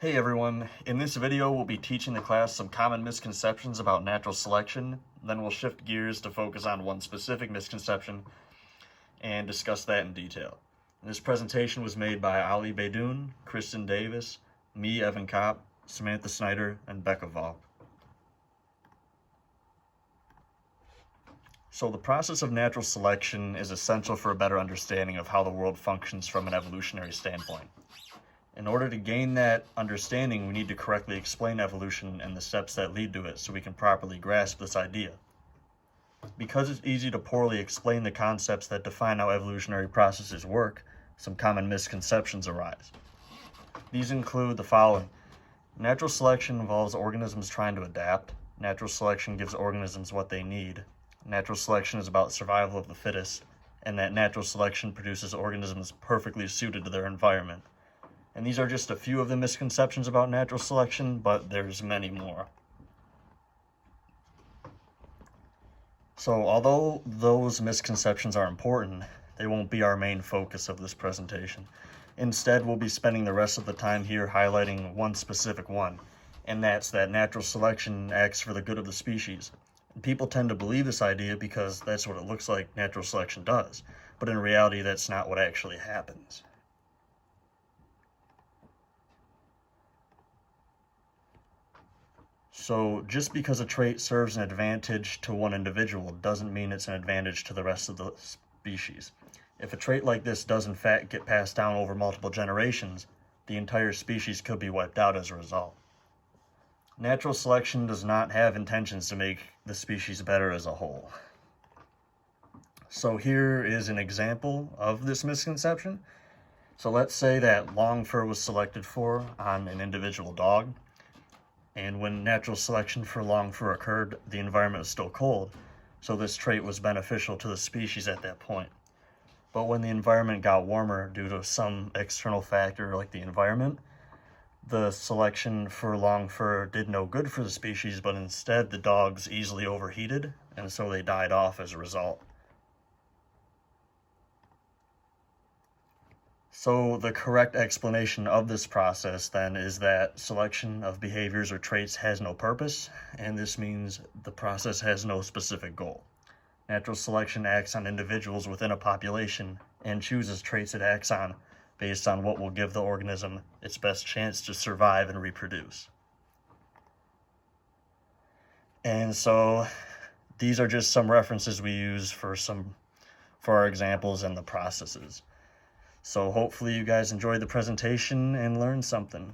Hey everyone, in this video we'll be teaching the class some common misconceptions about natural selection, then we'll shift gears to focus on one specific misconception and discuss that in detail. This presentation was made by Ali Beydoun, Kristen Davis, me, Evan Kopp, Samantha Snyder, and Becca Valk. So the process of natural selection is essential for a better understanding of how the world functions from an evolutionary standpoint. In order to gain that understanding, we need to correctly explain evolution and the steps that lead to it so we can properly grasp this idea. Because it's easy to poorly explain the concepts that define how evolutionary processes work, some common misconceptions arise. These include the following. Natural selection involves organisms trying to adapt. Natural selection gives organisms what they need. Natural selection is about survival of the fittest, and that natural selection produces organisms perfectly suited to their environment. And these are just a few of the misconceptions about natural selection, but there's many more. So although those misconceptions are important, they won't be our main focus of this presentation. Instead, we'll be spending the rest of the time here highlighting one specific one, and that's that natural selection acts for the good of the species. And people tend to believe this idea because that's what it looks like natural selection does, but in reality, that's not what actually happens. So just because a trait serves an advantage to one individual doesn't mean it's an advantage to the rest of the species. If a trait like this does in fact get passed down over multiple generations, the entire species could be wiped out as a result. Natural selection does not have intentions to make the species better as a whole. So here is an example of this misconception. So let's say that long fur was selected for on an individual dog. And when natural selection for long fur occurred, the environment was still cold, so this trait was beneficial to the species at that point. But when the environment got warmer due to some external factor like the environment, the selection for long fur did no good for the species, but instead the dogs easily overheated, and so they died off as a result. So the correct explanation of this process then is that selection of behaviors or traits has no purpose, and this means the process has no specific goal. Natural selection acts on individuals within a population and chooses traits it acts on based on what will give the organism its best chance to survive and reproduce. And so these are just some references we use for our examples and the processes. So hopefully you guys enjoyed the presentation and learned something.